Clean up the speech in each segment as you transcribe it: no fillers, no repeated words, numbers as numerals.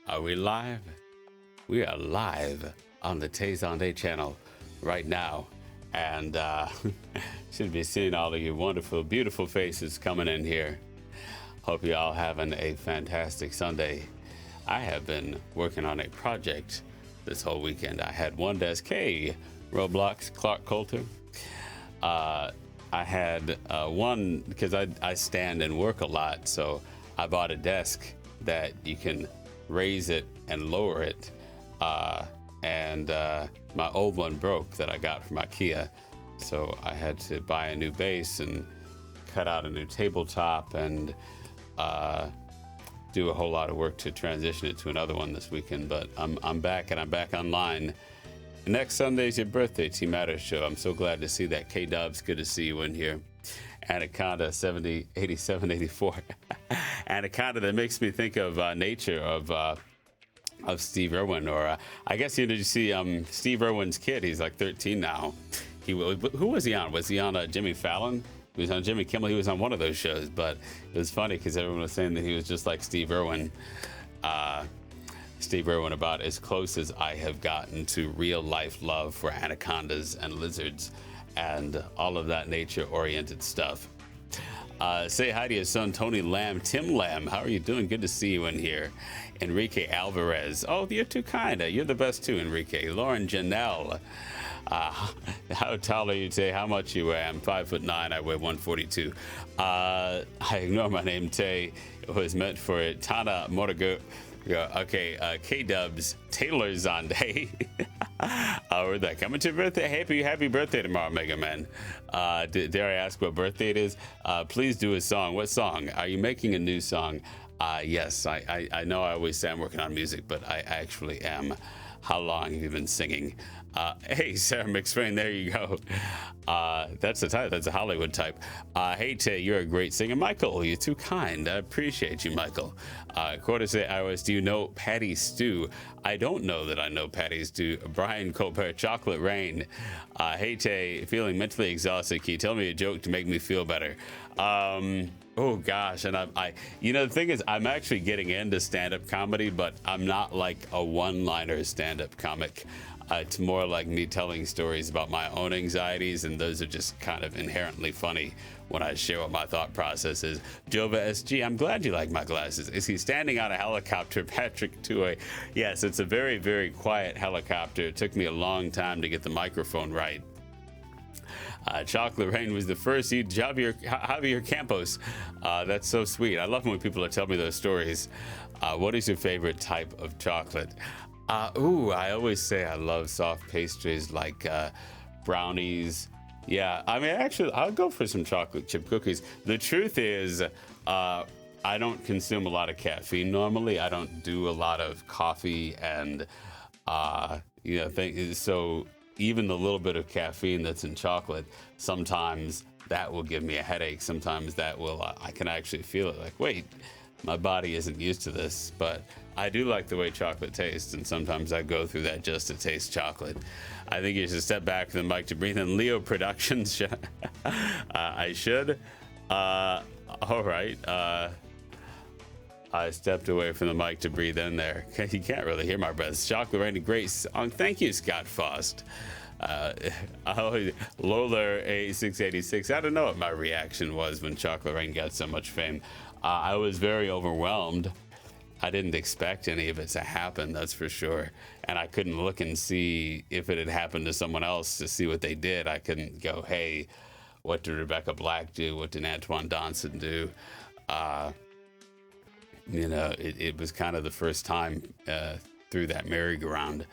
Are we live? We are live on the Tay Zonday channel right now. And should be seeing all of you wonderful, beautiful faces coming in here. Hope you all having a fantastic Sunday. I have been working on a project this whole weekend. I had one desk. Hey, Roblox, Clark Coulter. I had one, because I stand and work a lot, so I bought a desk that you can raise it and lower it. And my old one broke that I got from IKEA. So I had to buy a new base and cut out a new tabletop and do a whole lot of work to transition it to another one this weekend. But I'm back, and I'm back online. Next Sunday is your birthday, T Matters show. I'm so glad to see that. K-Dubs, good to see you in here. Anaconda 70, 87, 84. Anaconda, that makes me think of nature of Steve Irwin, or I guess did you see Steve Irwin's kid? He's like 13 now. Who was he on? Was he on Jimmy Fallon? He was on Jimmy Kimmel. He was on one of those shows, but it was funny because everyone was saying that he was just like Steve Irwin. Steve Irwin, about as close as I have gotten to real life love for anacondas and lizards and all of that nature oriented stuff. Say hi to your son, Tony Lamb. Tim Lamb, how are you doing? Good to see you in here. Enrique Alvarez. Oh, you're too kind. You're the best too, Enrique. Lauren Janelle. How tall are you today? How much you weigh? I'm 5'9". I weigh 142. I ignore my name, Tay. It was meant for it. Tana Mortigo. Okay, K-Dubs, Taylor Zonday. We're there. Coming to your birthday. Happy birthday tomorrow, Mega Man. Dare I ask what birthday it is? Please do a song. What song? Are you making a new song? Yes, I know I always say I'm working on music, but I actually am. How long have you been singing? Hey, Sarah McSwain, there you go. That's a type. That's a Hollywood type. Hey, Tay, you're a great singer. Michael, you're too kind. I appreciate you, Michael. Quarter say iOS, do you know Patty Stew? I don't know that I know Patty Stew. Brian Colbert, Chocolate Rain. Hey, Tay, feeling mentally exhausted. Can you tell me a joke to make me feel better? Oh gosh, and the thing is, I'm actually getting into stand-up comedy, but I'm not like a one-liner stand-up comic. It's more like me telling stories about my own anxieties, and those are just kind of inherently funny when I share what my thought process is. Jova SG, I'm glad you like my glasses. Is he standing on a helicopter? Patrick Tue. Yes, it's a very, very quiet helicopter. It took me a long time to get the microphone right. Chocolate Rain was the first Javier Campos. That's so sweet. I love when people tell me those stories. What is your favorite type of chocolate? I always say I love soft pastries like brownies. Yeah, I mean, actually, I'll go for some chocolate chip cookies. The truth is, I don't consume a lot of caffeine normally. I don't do a lot of coffee and, things. So even the little bit of caffeine that's in chocolate, sometimes that will give me a headache. Sometimes that will, I can actually feel it like, wait, my body isn't used to this. But I do like the way chocolate tastes, and sometimes I go through that just to taste chocolate. I think you should step back from the mic to breathe in. Leo Productions. I should. All right. I stepped away from the mic to breathe in there. You can't really hear my breath. Chocolate Rain, a great song. Thank you, Scott Faust. Lola A686. I don't know what my reaction was when Chocolate Rain got so much fame. I was very overwhelmed. I didn't expect any of it to happen, that's for sure. And I couldn't look and see if it had happened to someone else to see what they did. I couldn't go, hey, what did Rebecca Black do? What did Antoine Donson do? It was kind of the first time through that merry-go-round.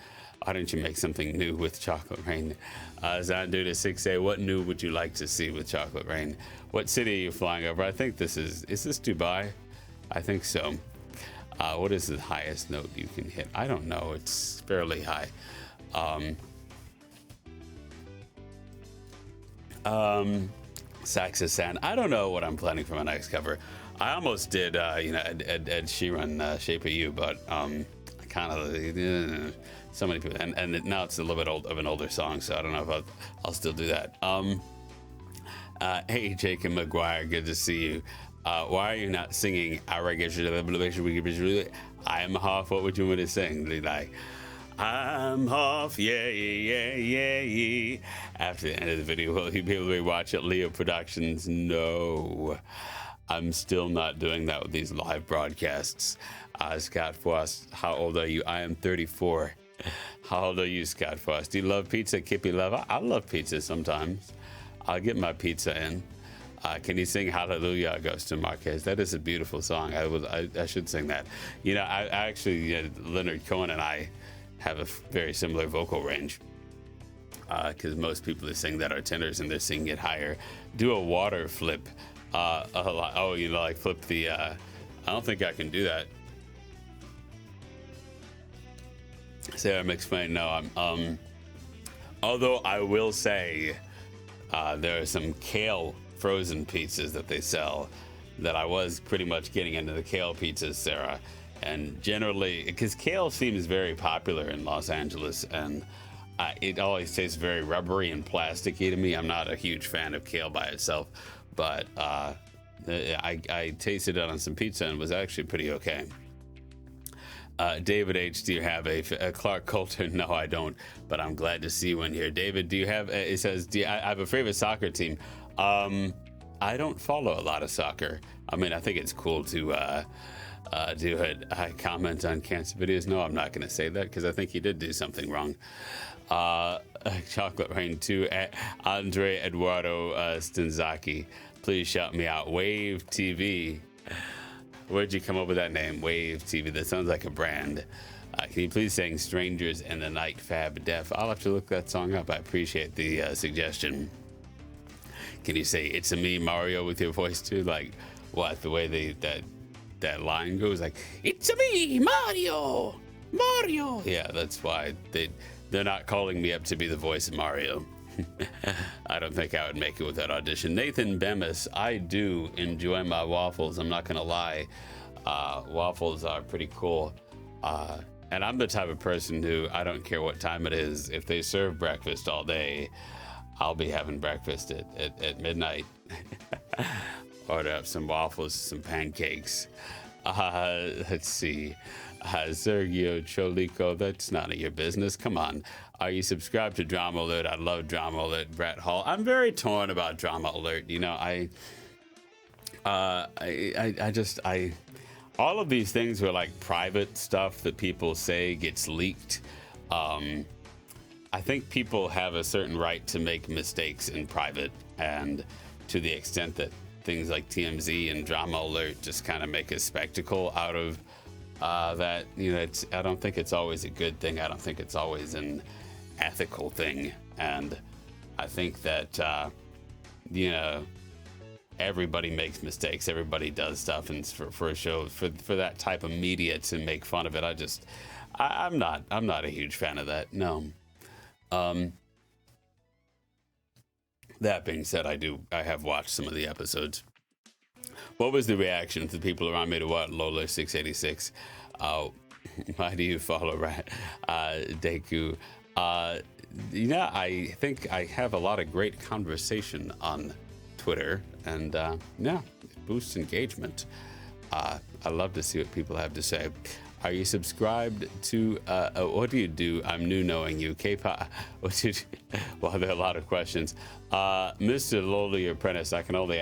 Why don't you make something new with Chocolate Rain? Zandu to 6A, what new would you like to see with Chocolate Rain? What city are you flying over? I think is this Dubai? I think so. What is the highest note you can hit? I don't know. It's fairly high. Saxosan. I don't know what I'm planning for my next cover. I almost did, Ed Sheeran, Shape of You, but I kind of, so many people, and now it's a little bit of an older song, so I don't know if I'll still do that. Hey, Jacob McGuire, good to see you. Why are you not singing? I'm Hoff. What would you want me to sing? Be like, I'm Hoff, yeah, yeah, yeah, yeah. After the end of the video, will you be able to watch it? Leo Productions? No. I'm still not doing that with these live broadcasts. Scott Foss, how old are you? I am 34. How old are you, Scott Foss? Do you love pizza, Kippy Love? I love pizza sometimes. I'll get my pizza in. Can you sing Hallelujah, Augusto Marquez? That is a beautiful song. I should sing that. You know, I actually, Leonard Cohen and I have a very similar vocal range. Because most people that sing that are tenors and they're singing it higher. Do a water flip. Oh, you know, like flip the, I don't think I can do that. Sarah McSwain, no, although I will say, there are some kale frozen pizzas that they sell that I was pretty much getting into the kale pizzas, Sarah. And generally, because kale seems very popular in Los Angeles, and it always tastes very rubbery and plasticky to me. I'm not a huge fan of kale by itself, but I tasted it on some pizza and was actually pretty okay. David H., do you have a Clark Coulter? No, I don't, but I'm glad to see one here. David, do you have, it says, I have a favorite soccer team. I don't follow a lot of soccer. I mean, I think it's cool to do a comment on cancer videos. No, I'm not going to say that because I think he did do something wrong. Chocolate Rain 2, Andre Eduardo Stanzaki. Please shout me out. Wave TV. Where'd you come up with that name? Wave TV. That sounds like a brand. Can you please sing Strangers in the Night, Fab Def? I'll have to look that song up. I appreciate the suggestion. Can you say It's a Me, Mario, with your voice too? Like, what? The way that line goes, like, It's a me, Mario! Mario! Yeah, that's why they're not calling me up to be the voice of Mario. I don't think I would make it with that audition. Nathan Bemis, I do enjoy my waffles. I'm not gonna lie. Waffles are pretty cool. And I'm the type of person who, I don't care what time it is. If they serve breakfast all day, I'll be having breakfast at midnight. Order up some waffles, some pancakes. Let's see. Sergio Cholico, that's none of your business. Come on. Are you subscribed to Drama Alert? I love Drama Alert. Brett Hall. I'm very torn about Drama Alert. You know, all of these things were like private stuff that people say gets leaked. I think people have a certain right to make mistakes in private, and to the extent that things like TMZ and Drama Alert just kind of make a spectacle out of that, you know, I don't think it's always a good thing. I don't think it's always an ethical thing. And I think that, you know, everybody makes mistakes. Everybody does stuff. And for a show, for that type of media to make fun of it, I'm not a huge fan of that. No. That being said, I have watched some of the episodes. What was the reaction to the people around me to what? Lola 686. Why do you follow Deku? You know, I think I have a lot of great conversation on Twitter, and yeah, it boosts engagement. I love to see what people have to say. Are you subscribed to, what do you do? I'm new knowing you. K-pop, what do you do? Well, there are a lot of questions. Mr. Lowly Apprentice, I can only,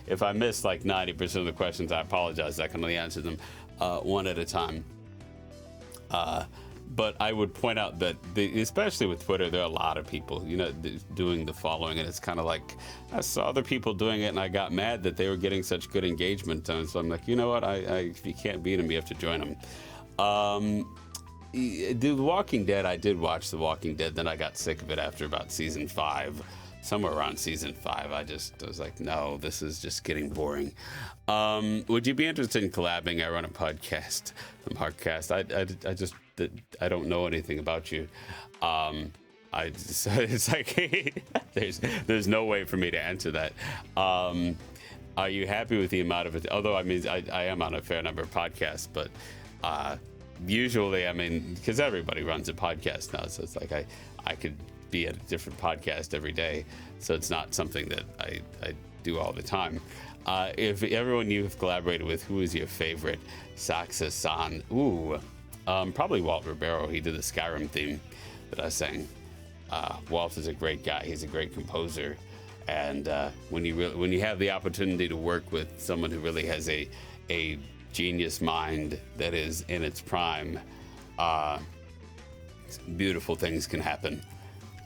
if I miss like 90% of the questions, I apologize. I can only answer them one at a time. But I would point out that, especially with Twitter, there are a lot of people, you know, doing the following, and it's kind of like, I saw other people doing it, and I got mad that they were getting such good engagement, and so I'm like, you know what, if you can't beat them, you have to join them. The Walking Dead, I did watch The Walking Dead, then I got sick of it after about season 5. Somewhere around season 5, I was like, no, this is just getting boring. Would you be interested in collabing? I run a podcast, the Markcast. I don't know anything about you. It's like, there's no way for me to answer that. Are you happy with the amount of it? Although, I mean, I am on a fair number of podcasts, but usually, I mean, because everybody runs a podcast now, so it's like I could be at a different podcast every day, so it's not something that I do all the time. If everyone you've collaborated with, who is your favorite saxophone? Ooh, probably Walt Ribeiro. He did the Skyrim theme that I sang. Walt is a great guy. He's a great composer, and when you have the opportunity to work with someone who really has a genius mind that is in its prime, beautiful things can happen.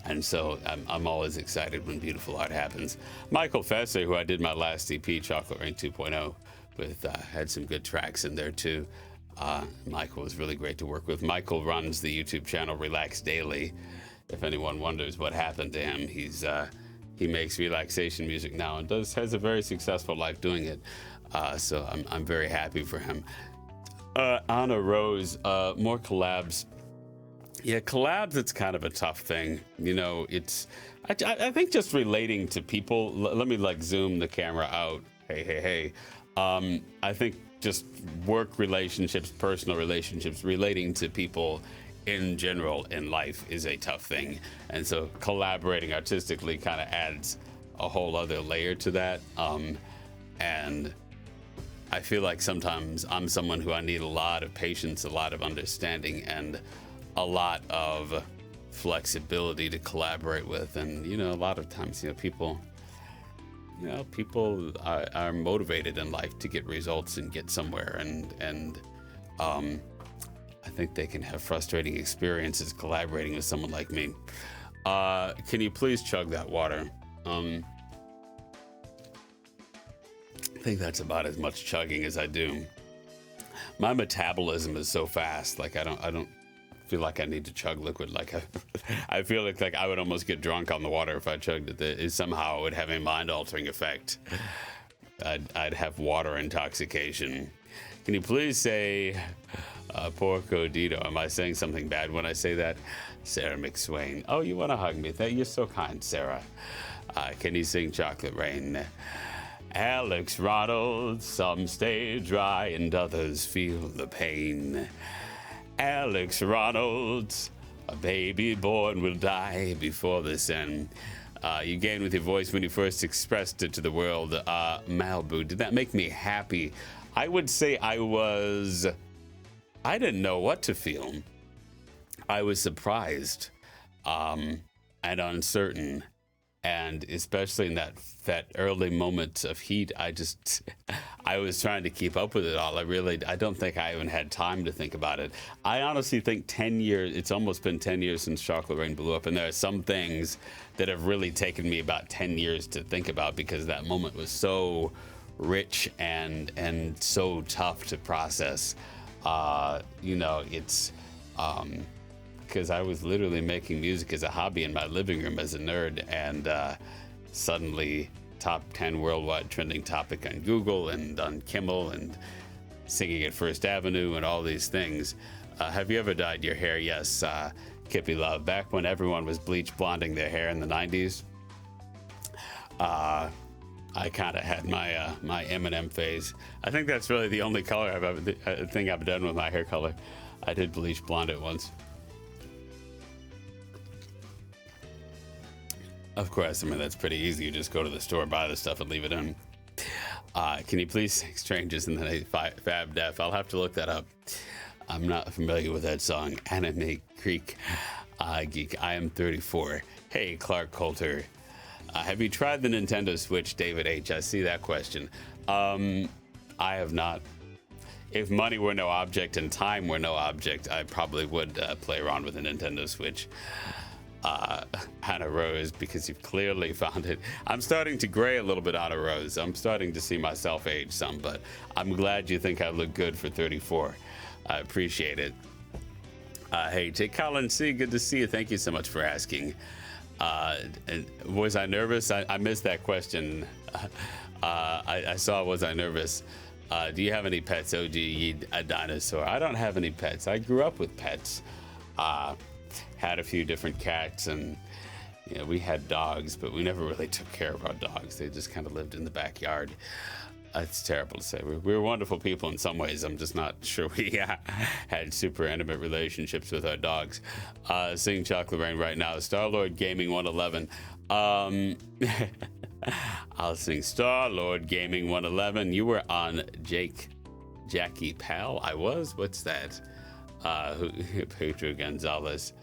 And so I'm always excited when beautiful art happens. Michael Fesser, who I did my last EP, Chocolate Rain 2.0, with had some good tracks in there too. Michael was really great to work with. Michael runs the YouTube channel Relax Daily. If anyone wonders what happened to him, he makes relaxation music now and has a very successful life doing it. So I'm very happy for him. Anna Rose, more collabs. Yeah, collabs, it's kind of a tough thing. You know, I think just relating to people, let me like zoom the camera out. Hey. I think just work relationships, personal relationships, relating to people in general in life is a tough thing. And so collaborating artistically kind of adds a whole other layer to that. And I feel like sometimes I'm someone who I need a lot of patience, a lot of understanding, and a lot of flexibility to collaborate with. And, you know, a lot of times, people are motivated in life to get results and get somewhere. And I think they can have frustrating experiences collaborating with someone like me. Can you please chug that water? I think that's about as much chugging as I do. My metabolism is so fast. Like I don't feel like I need to chug liquid. Like I feel like I would almost get drunk on the water if I chugged it. Somehow it would have a mind-altering effect. I'd have water intoxication. Can you please say Porco Dito? Am I saying something bad when I say that? Sarah McSwain. Oh, you want to hug me? You're so kind, Sarah. Can you sing Chocolate Rain? Alex Ronald, some stay dry and others feel the pain. Alex Ronald, a baby born will die before this end. You gained with your voice when you first expressed it to the world. Malibu, did that make me happy? I would say I didn't know what to feel. I was surprised and uncertain. And especially in that early moment of heat, I was trying to keep up with it all. I don't think I even had time to think about it. I honestly think 10 years, it's almost been 10 years since Chocolate Rain blew up. And there are some things that have really taken me about 10 years to think about because that moment was so rich and so tough to process. Because I was literally making music as a hobby in my living room as a nerd, and suddenly top 10 worldwide trending topic on Google and on Kimmel and singing at First Avenue and all these things. Have you ever dyed your hair? Yes, Kippy Love. Back when everyone was bleach blonding their hair in the 90s, I kind of had my Eminem phase. I think that's really the only color thing I've done with my hair color. I did bleach blonde it once. Of course, I mean, that's pretty easy. You just go to the store, buy the stuff, and leave it in. Can you please sing Strangers in the Night, Fab Def? I'll have to look that up. I'm not familiar with that song. Anime Creek Geek. I am 34. Hey, Clark Coulter. Have you tried the Nintendo Switch, David H? I see that question. I have not. If money were no object and time were no object, I probably would play around with the Nintendo Switch. Hannah Rose, because you've clearly found it. I'm starting to gray a little bit, Hannah Rose. I'm starting to see myself age some, but I'm glad you think I look good for 34. I appreciate it. Hey, Jay Collins C, good to see you. Thank you so much for asking. Was I nervous? I missed that question. I saw, was I nervous? Do you have any pets? OG, a dinosaur. I don't have any pets. I grew up with pets. Had a few different cats, and we had dogs, but we never really took care of our dogs. They just kind of lived in the backyard. It's terrible to say. We were wonderful people in some ways. I'm just not sure we had super intimate relationships with our dogs. Singing Chocolate Rain right now. Starlord Gaming 111. I'll sing Star Lord Gaming 111. You were on Jackie Pal. I was. What's that? Pedro Gonzalez.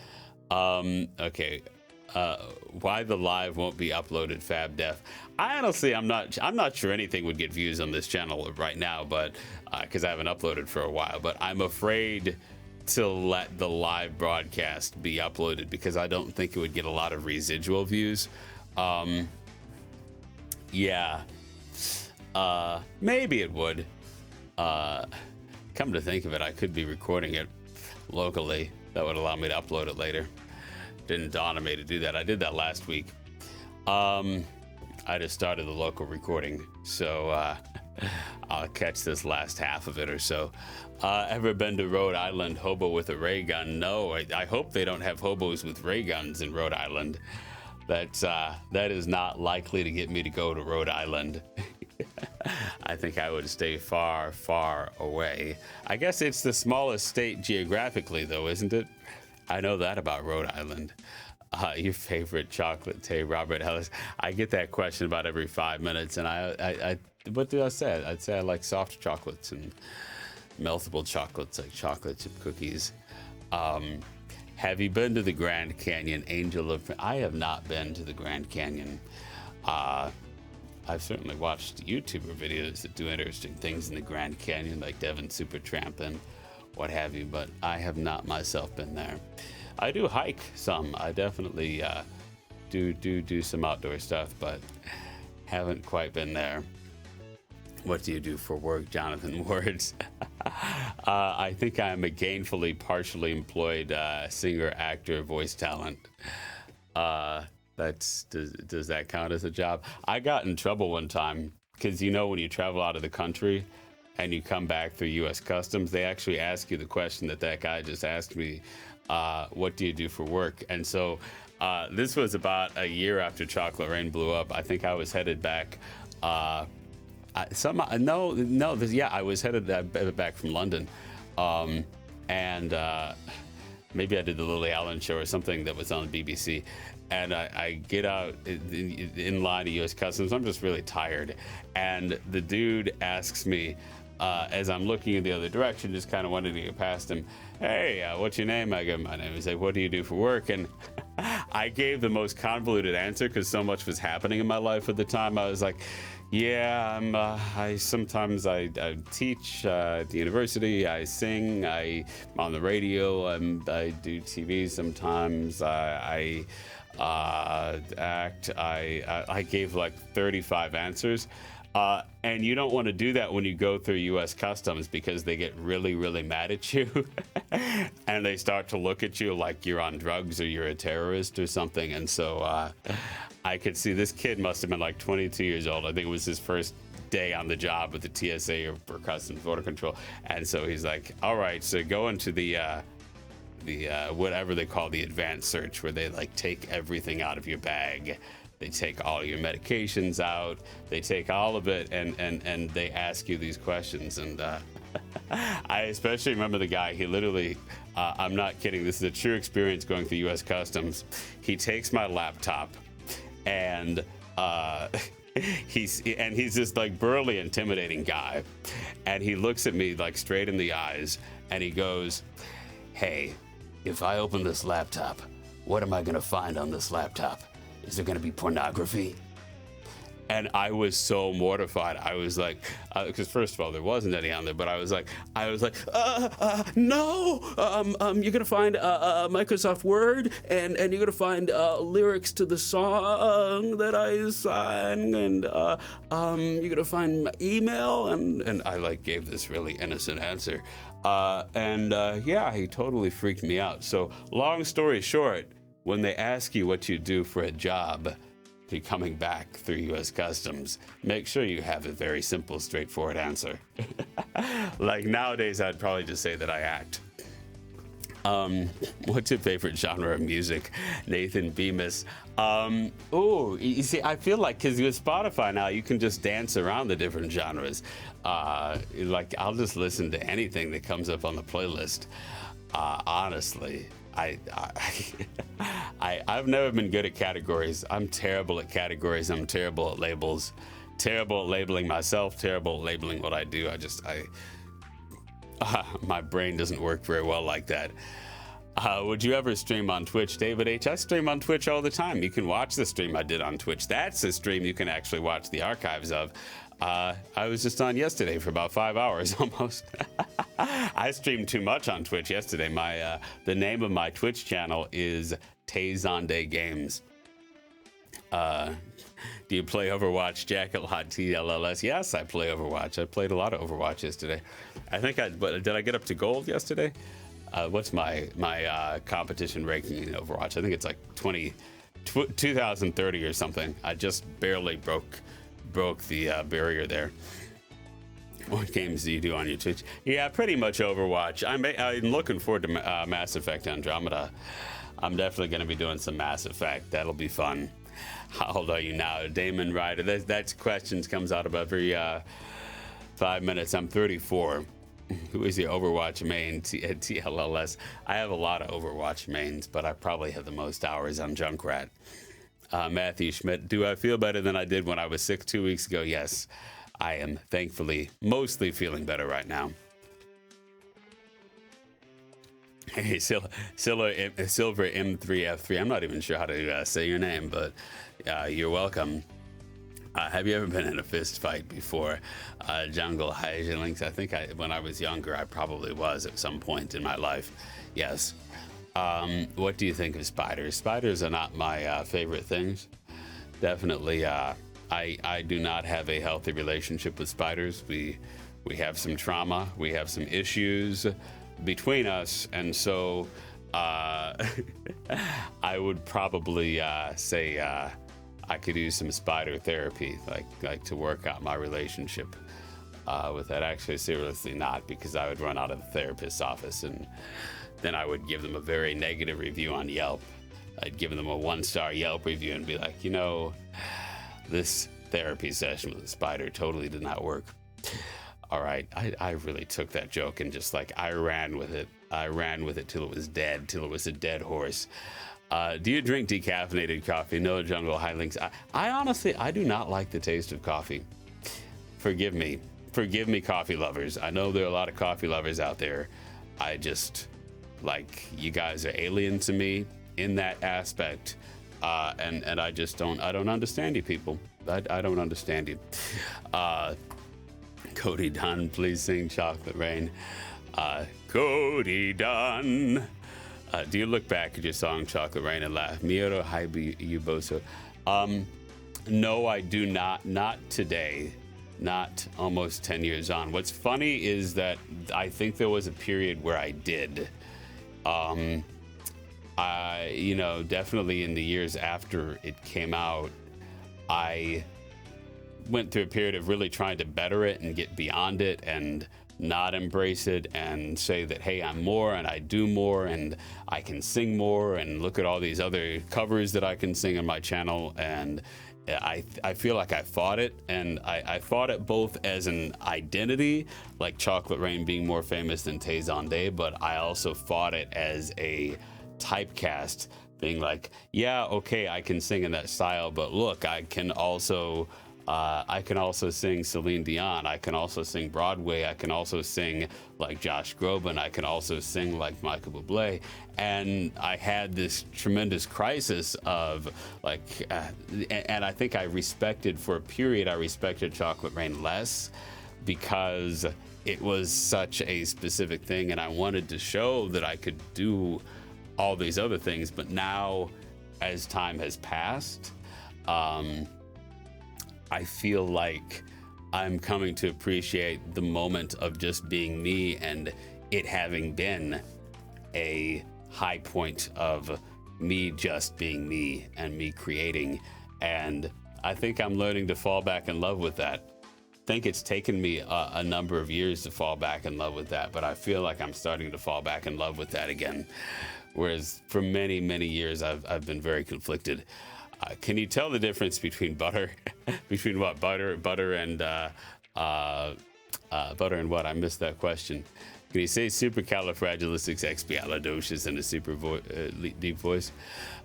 Okay. Why the live won't be uploaded Fab Def? I'm not sure anything would get views on this channel right now, but because I haven't uploaded for a while. But I'm afraid to let the live broadcast be uploaded because I don't think it would get a lot of residual views. Yeah, maybe it would. Come to think of it, I could be recording it locally. That would allow me to upload it later. Didn't dawn on me to do that. I did that last week. I just started the local recording, so I'll catch this last half of it or so. Ever been to Rhode Island? Hobo with a ray gun? No, I hope they don't have hobos with ray guns in Rhode Island. That is not likely to get me to go to Rhode Island. I think I would stay far, far away. I guess it's the smallest state geographically, though, isn't it? I know that about Rhode Island. Your favorite chocolate, Tay? Robert Ellis. I get that question about every 5 minutes, and I what do I say? I'd say I like soft chocolates and meltable chocolates, like chocolate chip cookies. Have you been to the Grand Canyon, Angel of? I have not been to the Grand Canyon. I've certainly watched YouTuber videos that do interesting things in the Grand Canyon, like Devin Supertramp and what have you, but I have not myself been there. I do hike some. I definitely do some outdoor stuff, but haven't quite been there. What do you do for work, Jonathan Words? I think I'm a gainfully, partially employed singer, actor, voice talent. Does that count as a job? I got in trouble one time because when you travel out of the country and you come back through U.S. Customs, they actually ask you the question that guy just asked me. What do you do for work? And so this was about a year after Chocolate Rain blew up. I think I was headed back. I was headed back from London, and maybe I did the Lily Allen show or something that was on the BBC. And I get out in line to U.S. Customs. I'm just really tired, and the dude asks me, as I'm looking in the other direction, just kind of wanting to get past him, hey, what's your name? I go, my name. He's like, what do you do for work? And I gave the most convoluted answer because so much was happening in my life at the time. I was like, yeah, I sometimes teach at the university. I sing. I'm on the radio. I do TV sometimes. I act. I gave like 35 answers. And you don't want to do that when you go through U.S. Customs because they get really, really mad at you. And they start to look at you like you're on drugs or you're a terrorist or something. And so I could see this kid must have been like 22 years old. I think it was his first day on the job with the TSA or Customs Border Control. And so he's like, all right, so go into the whatever they call the advanced search, where they like take everything out of your bag. They take all your medications out. They take all of it, and they ask you these questions. And I especially remember the guy. He literally, I'm not kidding. This is a true experience going through U.S. Customs. He takes my laptop, and he's this like burly, intimidating guy, and he looks at me like straight in the eyes, and he goes, "Hey, if I open this laptop, what am I gonna find on this laptop? Is there going to be pornography?" And I was so mortified. I was like, because first of all, there wasn't any on there, but I was like, no, you're going to find Microsoft Word, and you're going to find lyrics to the song that I sang, and you're going to find my email, and I like gave this really innocent answer. He totally freaked me out. So long story short, when they ask you what you do for a job, if you're coming back through U.S. Customs, make sure you have a very simple, straightforward answer. Like nowadays, I'd probably just say that I act. What's your favorite genre of music? Nathan Bemis. You see, I feel like because with Spotify now, you can just dance around the different genres. Like I'll just listen to anything that comes up on the playlist. Honestly, I've never been good at categories. I'm terrible at categories. I'm terrible at labels. Terrible at labeling myself. Terrible at labeling what I do. My brain doesn't work very well like that. Would you ever stream on Twitch, David H? I stream on Twitch all the time. You can watch the stream I did on Twitch. That's a stream you can actually watch the archives of. I was just on yesterday for about 5 hours almost. I streamed too much on Twitch yesterday. The name of my Twitch channel is Tay Zonday Games. Do you play Overwatch, Jack? A lot, TLLS. Yes, I play Overwatch. I played a lot of Overwatch yesterday. Did I get up to gold yesterday? What's my competition ranking in Overwatch? I think it's like 2030 or something. I just barely broke the barrier there. What games do you do on your Twitch? Yeah, pretty much Overwatch. I'm looking forward to Mass Effect Andromeda. I'm definitely going to be doing some Mass Effect. That'll be fun. How old are you now? Damon Ryder. That questions comes out of every 5 minutes. I'm 34. Who is your Overwatch main? TLLS. I have a lot of Overwatch mains, but I probably have the most hours on Junkrat. Matthew Schmidt. Do I feel better than I did when I was sick 2 weeks ago? Yes. I am thankfully mostly feeling better right now. Hey, Silver M3F3. I'm not even sure how to say your name, but you're welcome. Have you ever been in a fist fight before? Jungle Links. I think when I was younger, I probably was at some point in my life. Yes. What do you think of spiders? Spiders are not my favorite things. Definitely, I do not have a healthy relationship with spiders. We have some trauma. We have some issues between us, and so I would probably say I could use some spider therapy, like to work out my relationship with that. Actually, seriously not, because I would run out of the therapist's office, and then I would give them a very negative review on Yelp. I'd give them a 1-star Yelp review and be like, this therapy session with a spider totally did not work. All right, I really took that joke and just I ran with it. I ran with it till it was dead, till it was a dead horse. Do you drink decaffeinated coffee? No, Jungle Highlinks. I honestly, I do not like the taste of coffee. Forgive me, coffee lovers. I know there are a lot of coffee lovers out there. I just, you guys are alien to me in that aspect. And I just don't understand you people. I don't understand you. Cody Dunn, please sing Chocolate Rain. Cody Dunn. Do you look back at your song Chocolate Rain and laugh? Miro Haibu Yuboso. No, I do not. Not today. Not almost 10 years on. What's funny is that I think there was a period where I did. Definitely in the years after it came out, I went through a period of really trying to better it and get beyond it and not embrace it and say that, hey, I'm more and I do more and I can sing more and look at all these other covers that I can sing on my channel. And I feel like I fought it, and I fought it both as an identity, like Chocolate Rain being more famous than Tay Zonday, but I also fought it as a typecast, being like, yeah, okay, I can sing in that style, but look, I can also sing Celine Dion. I can also sing Broadway. I can also sing like Josh Groban. I can also sing like Michael Bublé. And I had this tremendous crisis of and I think for a period, I respected Chocolate Rain less because it was such a specific thing, and I wanted to show that I could do all these other things. But now, as time has passed, I feel like I'm coming to appreciate the moment of just being me, and it having been a high point of me just being me and me creating. And I think I'm learning to fall back in love with that. I think it's taken me a number of years to fall back in love with that, but I feel like I'm starting to fall back in love with that again. Whereas for many, many years, I've been very conflicted. Can you tell the difference between butter, between butter and what? I missed that question. Can you say supercalifragilisticexpialidocious in a deep voice?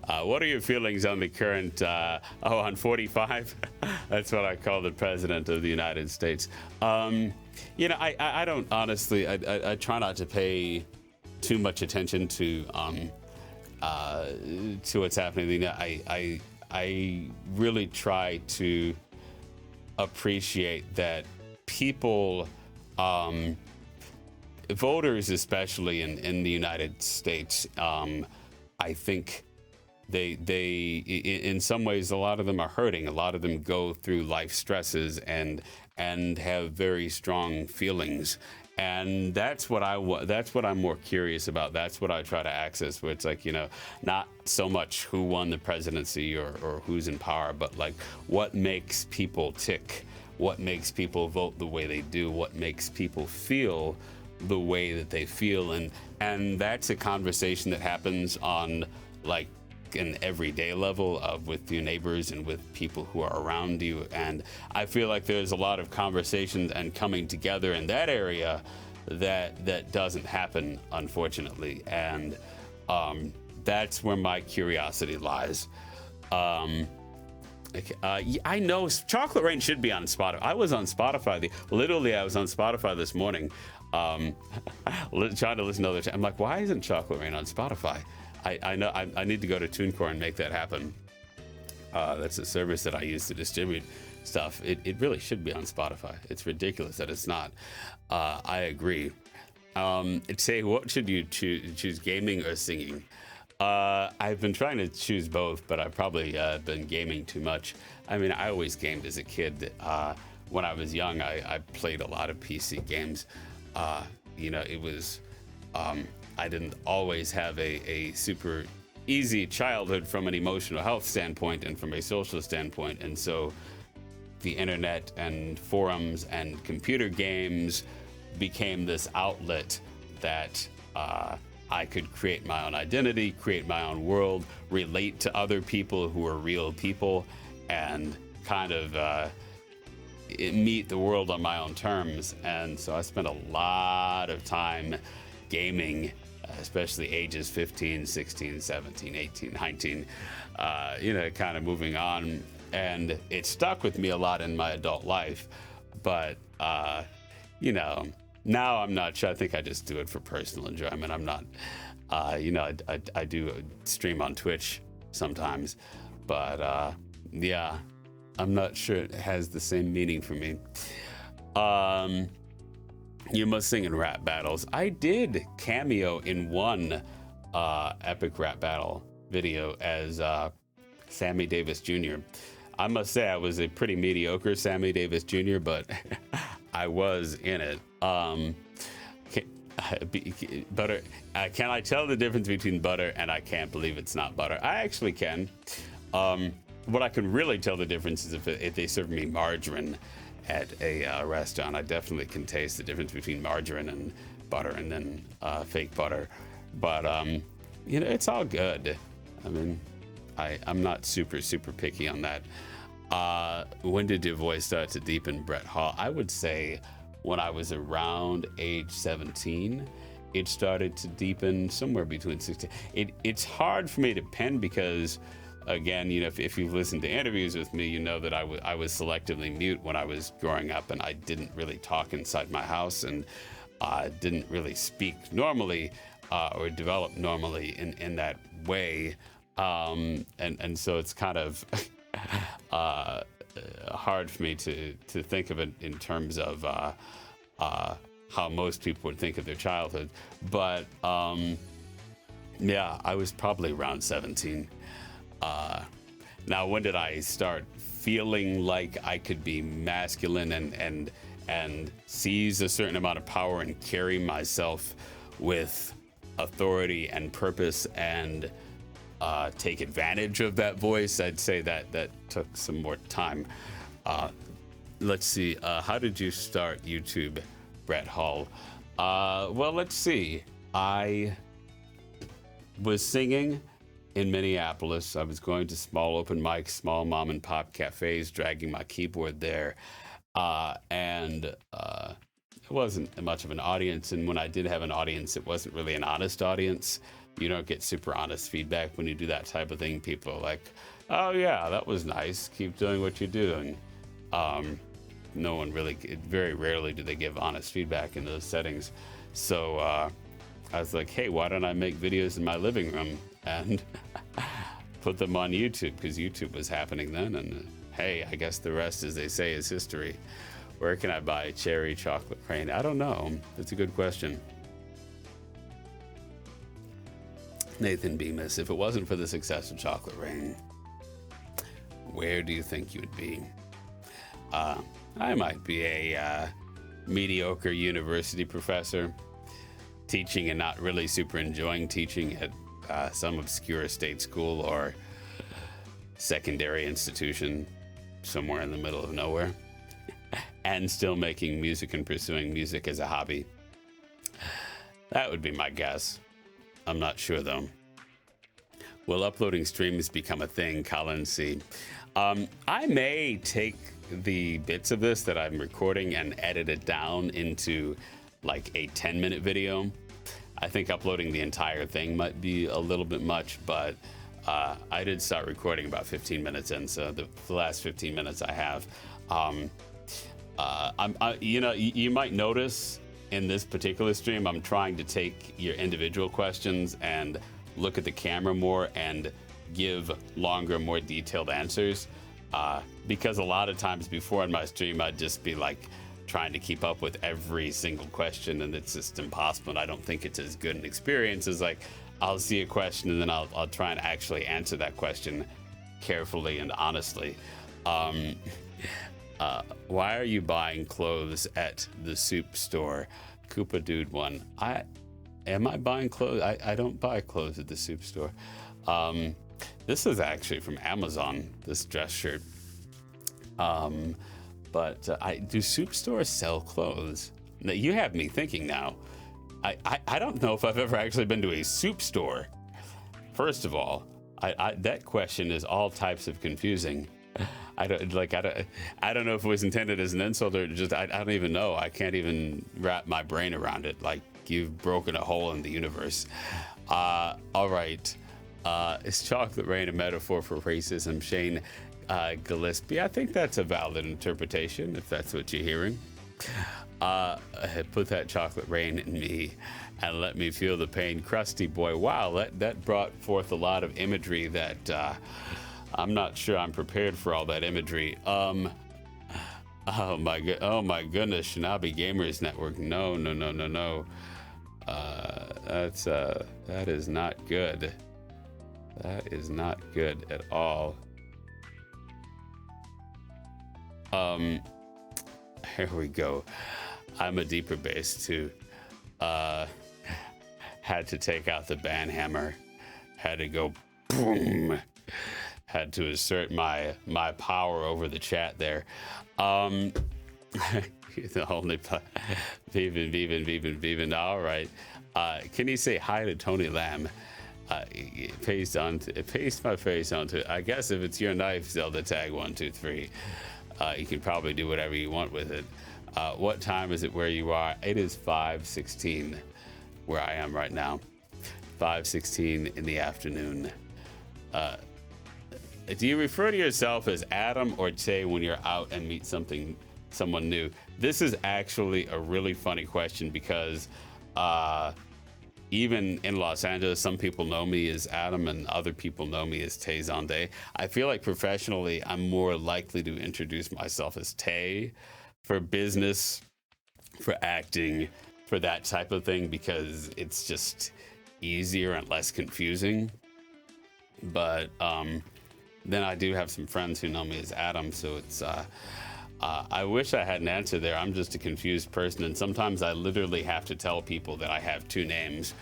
What are your feelings on the current, on 45? That's what I call the President of the United States. I don't honestly, I try not to pay too much attention to what's happening. I really try to appreciate that people, voters especially in the United States, I think they in some ways, a lot of them are hurting. A lot of them go through life stresses and have very strong feelings. And that's what I'm more curious about. That's what I try to access, where it's like, not so much who won the presidency or who's in power, but like what makes people tick, what makes people vote the way they do, what makes people feel the way that they feel. And that's a conversation that happens on like an everyday level with your neighbors and with people who are around you. And I feel like there's a lot of conversations and coming together in that area that doesn't happen, unfortunately. And that's where my curiosity lies. I know Chocolate Rain should be on Spotify. I was on Spotify. Literally, I was on Spotify this morning, trying to listen to other. I'm like, why isn't Chocolate Rain on Spotify? I know I need to go to TuneCore and make that happen. That's a service that I use to distribute stuff. It really should be on Spotify. It's ridiculous that it's not. I agree. Say, what should you choose, gaming or singing? I've been trying to choose both, but I've probably been gaming too much. I mean, I always gamed as a kid. When I was young, I played a lot of PC games. It was... I didn't always have a super easy childhood from an emotional health standpoint and from a social standpoint. And so the internet and forums and computer games became this outlet that I could create my own identity, create my own world, relate to other people who are real people, and kind of meet the world on my own terms. And so I spent a lot of time gaming, especially ages 15, 16, 17, 18, 19, kind of moving on. And it stuck with me a lot in my adult life. But, now I'm not sure. I think I just do it for personal enjoyment. I'm not, I do stream on Twitch sometimes. But, I'm not sure it has the same meaning for me. You must sing in rap battles. I did cameo in one epic rap battle video as Sammy Davis Jr. I must say I was a pretty mediocre Sammy Davis Jr., but I was in it. Butter. Can I tell the difference between butter and I can't believe it's not butter? I actually can. What I can really tell the difference is if they serve me margarine at a restaurant. I definitely can taste the difference between margarine and butter, and then fake butter. But it's all good. I mean, I'm not super picky on that. When did your voice start to deepen, Brett Hall? I would say when I was around age 17, it started to deepen somewhere between 16. It's hard for me to pin because, again, if you've listened to interviews with me, you know that I was selectively mute when I was growing up, and I didn't really talk inside my house, and didn't really speak normally or develop normally in that way. And so it's kind of hard for me to think of it in terms of how most people would think of their childhood. But I was probably around 17. Now, when did I start feeling like I could be masculine and seize a certain amount of power and carry myself with authority and purpose and take advantage of that voice? I'd say that took some more time. Let's see. How did you start YouTube, Brett Hall? Well, let's see. I was singing in Minneapolis. I was going to small open mics, small mom and pop cafes, dragging my keyboard there. And wasn't much of an audience. And when I did have an audience, it wasn't really an honest audience. You don't get super honest feedback when you do that type of thing. People are like, oh yeah, that was nice. Keep doing what you're doing. No one really, very rarely do they give honest feedback in those settings. So I was like, hey, why don't I make videos in my living room and put them on YouTube? Because YouTube was happening then. And hey, I guess the rest, as they say, is history. Where can I buy cherry chocolate rain? I don't know. That's a good question. Nathan Bemis, if it wasn't for the success of Chocolate Rain, where do you think you would be? I might be a mediocre university professor, teaching and not really super enjoying teaching at some obscure state school or secondary institution somewhere in the middle of nowhere, and still making music and pursuing music as a hobby. That would be my guess. I'm not sure though. Will uploading streams become a thing? Colin C. I may take the bits of this that I'm recording and edit it down into like a 10-minute video. I think uploading the entire thing might be a little bit much, but I did start recording about 15 minutes in, so the last 15 minutes I have. You might notice in this particular stream, I'm trying to take your individual questions and look at the camera more and give longer, more detailed answers. Because a lot of times before in my stream, I'd just be like trying to keep up with every single question, and it's just impossible. And I don't think it's as good an experience as like, I'll see a question and then I'll try and actually answer that question carefully and honestly. Why are you buying clothes at the soup store? Koopa Dude 1. Am I buying clothes? I don't buy clothes at the soup store. This is actually from Amazon, this dress shirt. But do soup stores sell clothes? Now, you have me thinking now. I don't know if I've ever actually been to a soup store. First of all, that question is all types of confusing. I don't know if it was intended as an insult or just I don't even know. I can't even wrap my brain around it. Like, you've broken a hole in the universe. All right. Is chocolate rain a metaphor for racism? Shane Gillespie. I think that's a valid interpretation, if that's what you're hearing. Put that chocolate rain in me and let me feel the pain. Crusty boy. Wow, that brought forth a lot of imagery that I'm not sure I'm prepared for all that imagery. Oh my goodness, Shinabi Gamers Network. No. That is not good. That is not good at all. Here we go. I'm a deeper bass too. Had to take out the band hammer. Had to go boom. Had to assert my power over the chat there. The only Viven. All right. Can you say hi to Tony Lamb? Paste my face onto it. I guess if it's your knife, Zelda tag 123. You can probably do whatever you want with it. What time is it where you are? It is 5:16 where I am right now. 5:16 in the afternoon. Do you refer to yourself as Adam or Tay when you're out and meet someone new? This is actually a really funny question because even in Los Angeles, some people know me as Adam and other people know me as Tay Zonday. I feel like professionally, I'm more likely to introduce myself as Tay for business, for acting, for that type of thing, because it's just easier and less confusing. But then I do have some friends who know me as Adam, so it's I wish I had an answer there. I'm just a confused person, and sometimes I literally have to tell people that I have two names.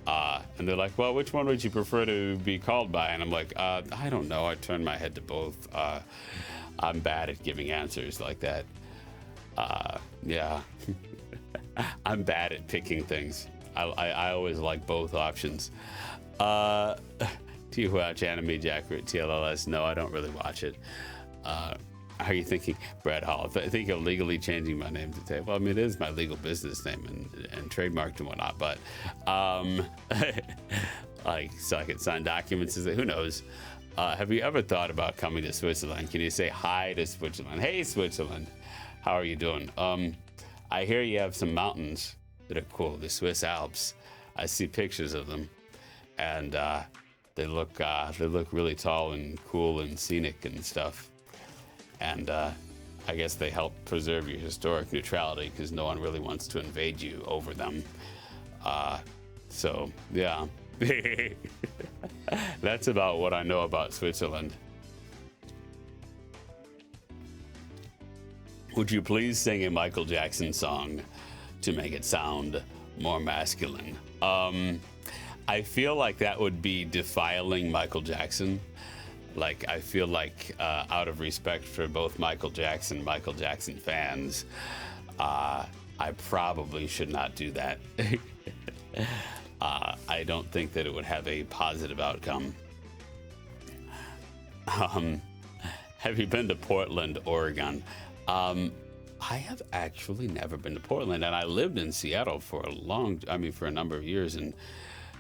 And they're like, well, which one would you prefer to be called by? And I'm like, I don't know. I turn my head to both. I'm bad at giving answers like that. Yeah. I'm bad at picking things. I always like both options. Do you watch Anime Jacker at TLLS? No, I don't really watch it. Are you thinking, Brad Hall? I think of legally changing my name to Tay. Well, I mean, it is my legal business name and trademarked and whatnot, but like, so I could sign documents. Who knows? Have you ever thought about coming to Switzerland? Can you say hi to Switzerland? Hey, Switzerland, how are you doing? I hear you have some mountains that are cool, the Swiss Alps. I see pictures of them, and they look really tall and cool and scenic and stuff. And I guess they help preserve your historic neutrality because no one really wants to invade you over them. So yeah, that's about what I know about Switzerland. Would you please sing a Michael Jackson song to make it sound more masculine? I feel like that would be defiling Michael Jackson. Like, I feel like out of respect for both Michael Jackson fans, I probably should not do that. I don't think that it would have a positive outcome. Have you been to Portland, Oregon? I have actually never been to Portland, and I lived in Seattle for a number of years, and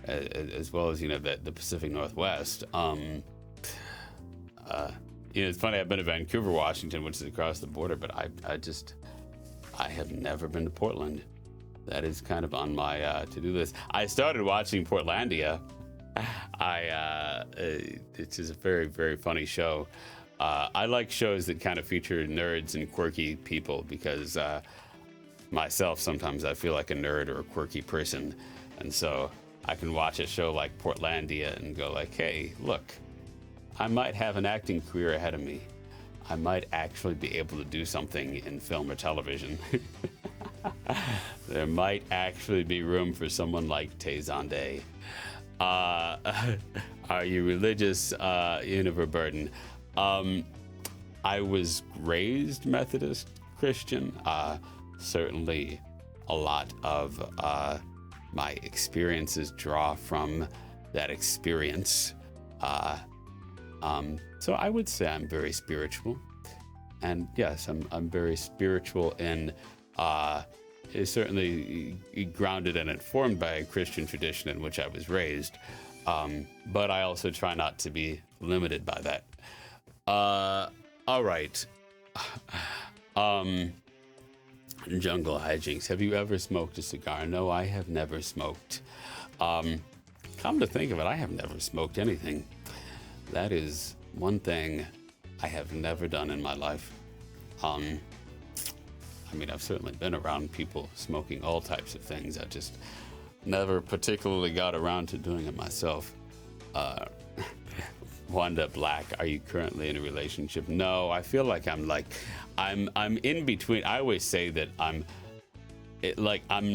as well as, the Pacific Northwest. It's funny, I've been to Vancouver, Washington, which is across the border, but I have never been to Portland. That is kind of on my to-do list. I started watching Portlandia. It is a very, very funny show. I like shows that kind of feature nerds and quirky people because myself, sometimes I feel like a nerd or a quirky person. And so I can watch a show like Portlandia and go like, hey, look, I might have an acting career ahead of me. I might actually be able to do something in film or television. There might actually be room for someone like Tay Zonday. Are you religious, Univer Burden? I was raised Methodist Christian. Certainly a lot of my experiences draw from that experience. So I would say I'm very spiritual. And yes, I'm very spiritual and is certainly grounded and informed by a Christian tradition in which I was raised. But I also try not to be limited by that. All right. Jungle hijinks. Have you ever smoked a cigar? No, I have never smoked. Come to think of it, I have never smoked anything. That is one thing I have never done in my life. I've certainly been around people smoking all types of things. I just never particularly got around to doing it myself. Wanda Black, are you currently in a relationship? No, I feel like I'm in between. I always say that I'm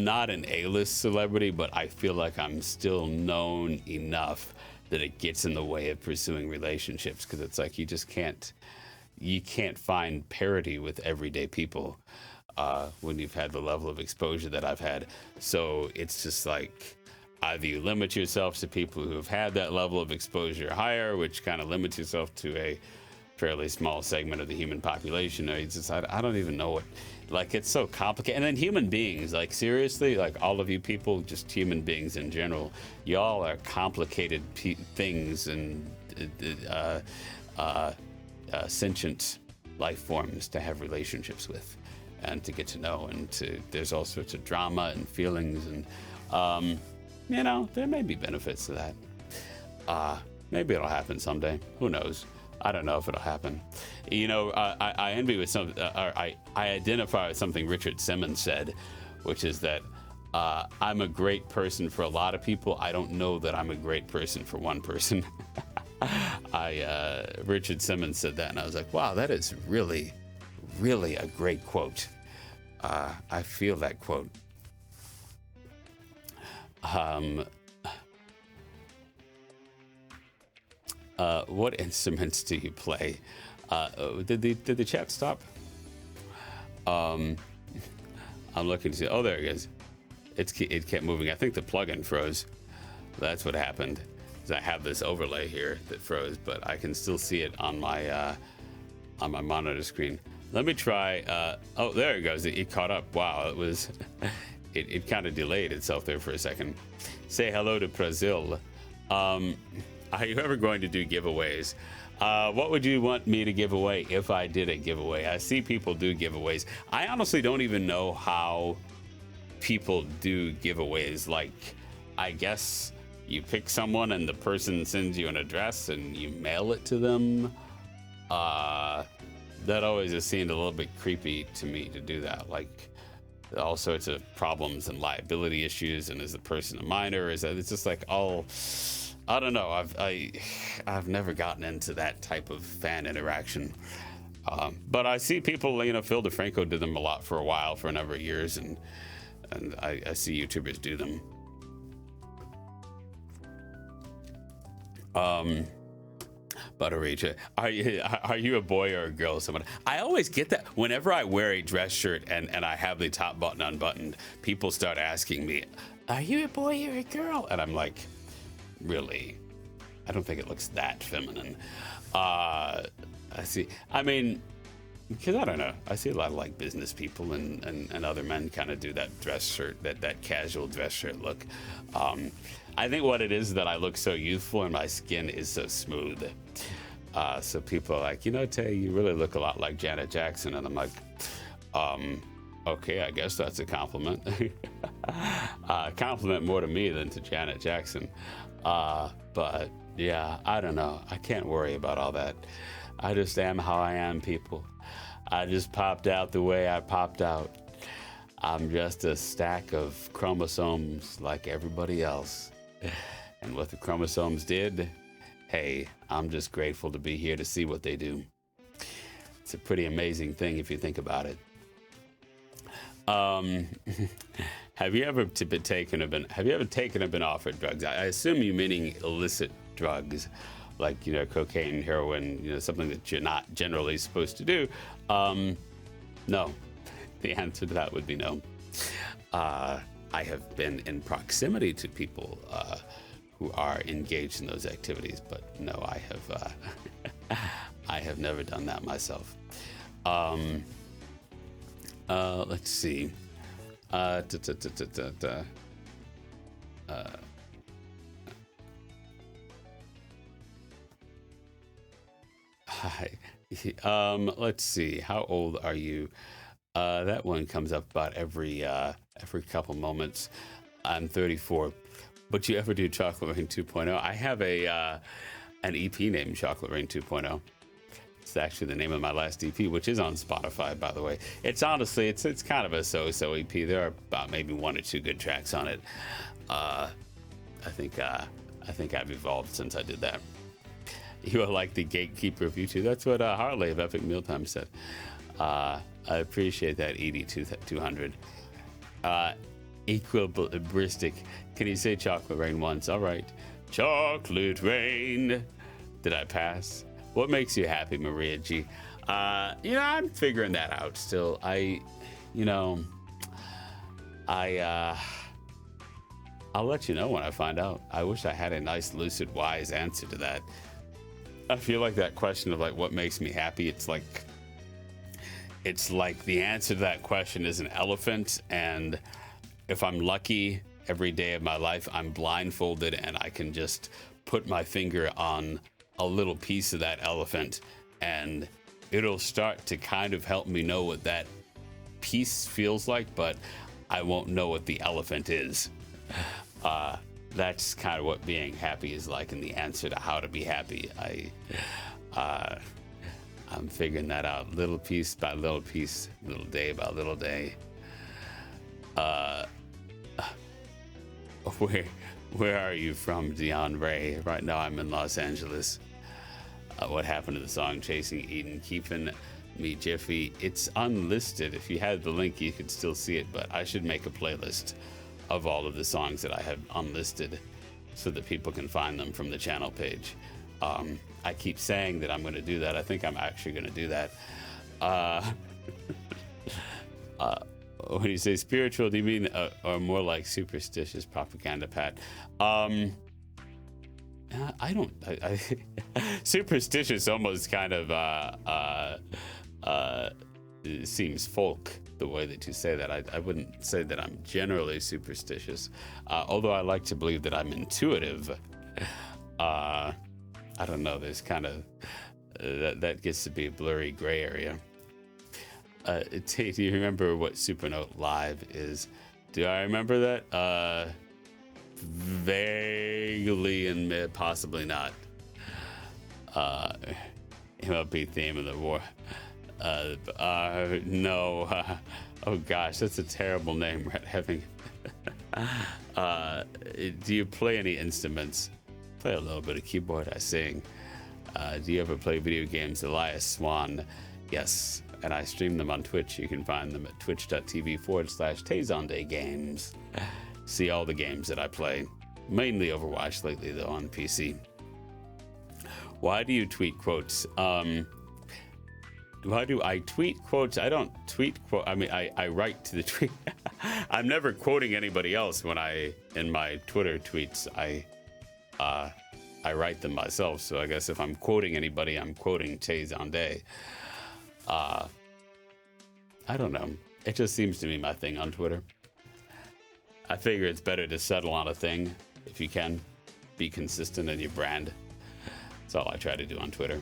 not an A-list celebrity, but I feel like I'm still known enough that it gets in the way of pursuing relationships, because it's like you can't find parity with everyday people when you've had the level of exposure that I've had. So it's just like either you limit yourself to people who have had that level of exposure higher, which kind of limits yourself to a fairly small segment of the human population, or it's just, I don't even know what, like, it's so complicated. And then human beings, like, seriously, like, all of you people, just human beings in general, y'all are complicated things and sentient life forms to have relationships with and to get to know, and there's all sorts of drama and feelings, and there may be benefits to that. Maybe it'll happen someday. Who knows? I don't know if it'll happen. I envy with I identify with something Richard Simmons said, which is that I'm a great person for a lot of people. I don't know that I'm a great person for one person. Richard Simmons said that, and I was like, wow, that is really, really a great quote. I feel that quote. What instruments do you play? Did the chat stop? I'm looking to see. Oh, there it is. It kept moving. I think the plugin froze. That's what happened. I have this overlay here that froze, but I can still see it on my on my monitor screen. Let me try. Oh, there it goes. It caught up. Wow, it was. It kind of delayed itself there for a second. Say hello to Brazil. Are you ever going to do giveaways? What would you want me to give away if I did a giveaway? I see people do giveaways. I honestly don't even know how people do giveaways. Like, I guess you pick someone and the person sends you an address and you mail it to them. That always has seemed a little bit creepy to me to do that. Like, all sorts of problems and liability issues. And is the person a minor? Is that, it's just like all, I don't know. I've never gotten into that type of fan interaction. But I see people, you know, Phil DeFranco did them a lot for a while, for a number of years, and I see YouTubers do them. Buttericha, are you a boy or a girl? Someone, I always get that whenever I wear a dress shirt and I have the top button unbuttoned, people start asking me, "Are you a boy or a girl?" And I'm like, really? I don't think it looks that feminine. I see. I mean, because I don't know. I see a lot of like business people and other men kind of do that dress shirt, that casual dress shirt look. I think what it is that I look so youthful and my skin is so smooth. So people are like, you know, Tay, you really look a lot like Janet Jackson. And I'm like, okay, I guess that's a compliment. Compliment more to me than to Janet Jackson. But yeah, I don't know. I can't worry about all that. I just am how I am, people. I just popped out the way I popped out. I'm just a stack of chromosomes like everybody else. And what the chromosomes did, hey, I'm just grateful to be here to see what they do. It's a pretty amazing thing if you think about it. Have you ever taken or been offered drugs? I assume you're meaning illicit drugs, like, you know, cocaine, heroin, you know, something that you're not generally supposed to do. No. The answer to that would be no. I have been in proximity to people who are engaged in those activities, but no, I have never done that myself. Let's see. Hi. Let's see. How old are you? That one comes up about every couple moments. I'm 34. But you ever do Chocolate Rain 2.0? I have an EP named Chocolate Rain 2.0. It's actually the name of my last EP, which is on Spotify, by the way. It's honestly, it's kind of a so-so EP. There are about maybe one or two good tracks on it. I think I've evolved since I did that. You are like the gatekeeper of YouTube. That's what Harley of Epic Mealtime said. I appreciate that, ED200. Equilibristic. Can you say Chocolate Rain once? All right. Chocolate Rain. Did I pass? What makes you happy, Maria G? You know, I'm figuring that out still. I'll let you know when I find out. I wish I had a nice, lucid, wise answer to that. I feel like that question of like what makes me happy, it's like the answer to that question is an elephant, and if I'm lucky, every day of my life I'm blindfolded and I can just put my finger on a little piece of that elephant and it'll start to kind of help me know what that piece feels like, but I won't know what the elephant is. That's kind of what being happy is like, and the answer to how to be happy. I'm figuring that out little piece by little piece, little day by little day. Where are you from, Dion Ray? Right now I'm in Los Angeles. What happened to the song Chasing Eden, Keeping Me Jiffy? It's unlisted. If you had the link, you could still see it, but I should make a playlist of all of the songs that I have unlisted so that people can find them from the channel page. I keep saying that I'm going to do that. I think I'm actually going to do that. When you say spiritual, do you mean or more like superstitious propaganda, Pat? I don't. Superstitious almost kind of seems folk the way that you say that. I wouldn't say that I'm generally superstitious, although I like to believe that I'm intuitive. I don't know. There's kind of that gets to be a blurry gray area. Tate, do you remember what Supernote Live is? Do I remember that? Vaguely and possibly not. MLB theme of the war. No. Oh gosh, that's a terrible name. Having. Do you play any instruments? Play a little bit of keyboard. I sing. Do you ever play video games? Elias Swan. Yes, and I stream them on Twitch. You can find them at twitch.tv/Tay Zonday games. See all the games that I play. Mainly Overwatch lately, though, on PC. Why do you tweet quotes? Why do I tweet quotes? I don't tweet quote. I mean, I write to the tweet. I'm never quoting anybody else when in my Twitter tweets. I write them myself. So I guess if I'm quoting anybody, I'm quoting Tay Zonday. I don't know. It just seems to be my thing on Twitter. I figure it's better to settle on a thing if you can. Be consistent in your brand. That's all I try to do on Twitter.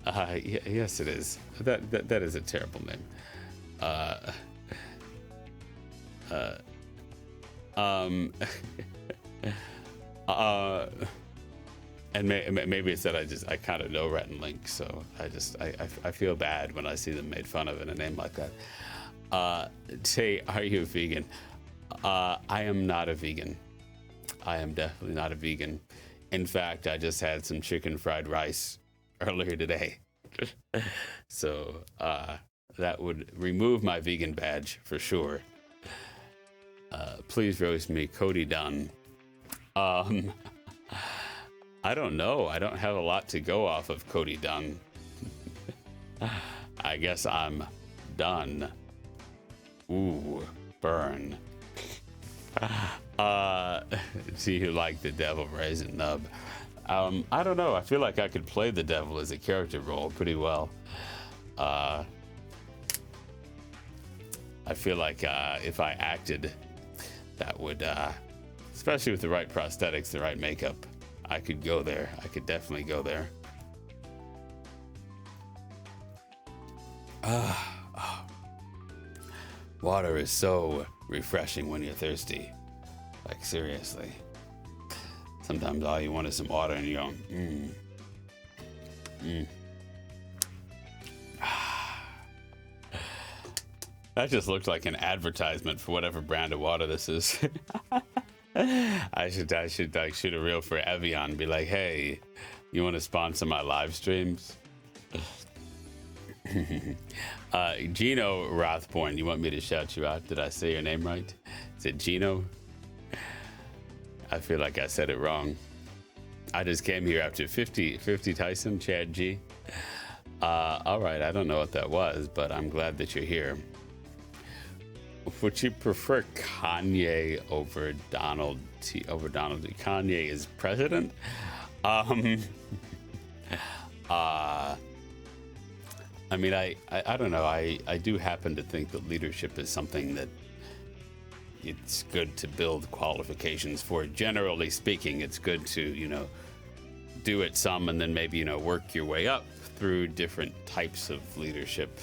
Yes, it is. That is a terrible name. And maybe it's that I kind of know Rhett and Link, so I feel bad when I see them made fun of in a name like that. Tay, are you a vegan? I am not a vegan. I am definitely not a vegan. In fact, I just had some chicken fried rice earlier today. So that would remove my vegan badge for sure. Please roast me, Cody Dunn. I don't know. I don't have a lot to go off of Cody Dunn. I guess I'm done. Ooh, burn. Do you like the devil raisin nub? I don't know. I feel like I could play the devil as a character role pretty well. I feel like if I acted, that would, especially with the right prosthetics, the right makeup, I could go there. I could definitely go there. Water is so refreshing when you're thirsty. Like, seriously. Sometimes all you want is some water and you go, That just looked like an advertisement for whatever brand of water this is. I should like shoot a reel for Evian and be like, hey, you want to sponsor my live streams? Gino Rothborn, you want me to shout you out? Did I say your name right? Is it Gino? I feel like I said it wrong. I just came here after 50 Tyson, Chad G. All right, I don't know what that was, but I'm glad that you're here. Would you prefer Kanye over Donald T? Kanye is president? I mean, I don't know. I do happen to think that leadership is something that it's good to build qualifications for. Generally speaking, it's good to, do it some and then maybe, work your way up through different types of leadership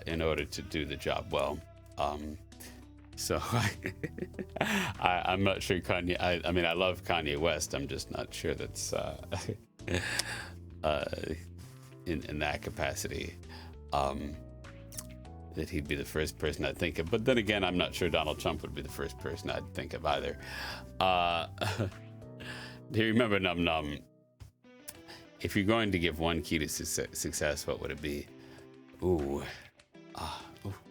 in order to do the job well. So I'm not sure Kanye, I mean, I love Kanye West. I'm just not sure that's in that capacity, that he'd be the first person I'd think of. But then again, I'm not sure Donald Trump would be the first person I'd think of either. Do you remember Num Num? If you're going to give one key to success, what would it be? Ooh,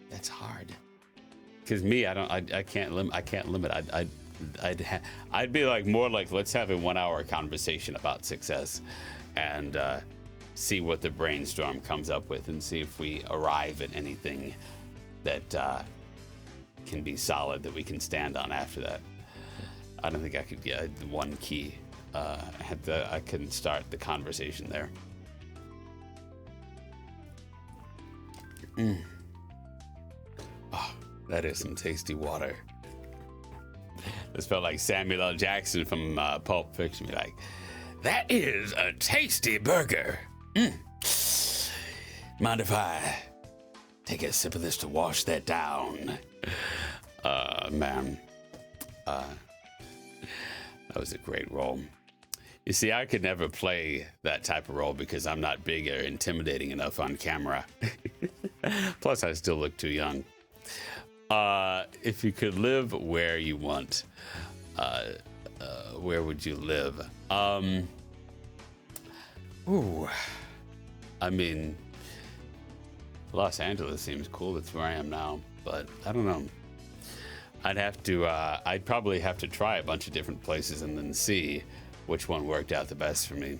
that's hard. Because me, I can't limit. I'd be like more like, let's have a 1 hour conversation about success, and see what the brainstorm comes up with, and see if we arrive at anything that can be solid that we can stand on after that. I don't think I could get one key. I couldn't start the conversation there. Oh, that is some tasty water. This felt like Samuel L. Jackson from Pulp Fiction. Like, that is a tasty burger. Mind if I take a sip of this to wash that down? Man. That was a great role. You see, I could never play that type of role because I'm not big or intimidating enough on camera. Plus, I still look too young. If you could live where you want, where would you live? I mean, Los Angeles seems cool. That's where I am now, but I don't know. I'd probably have to try a bunch of different places and then see which one worked out the best for me.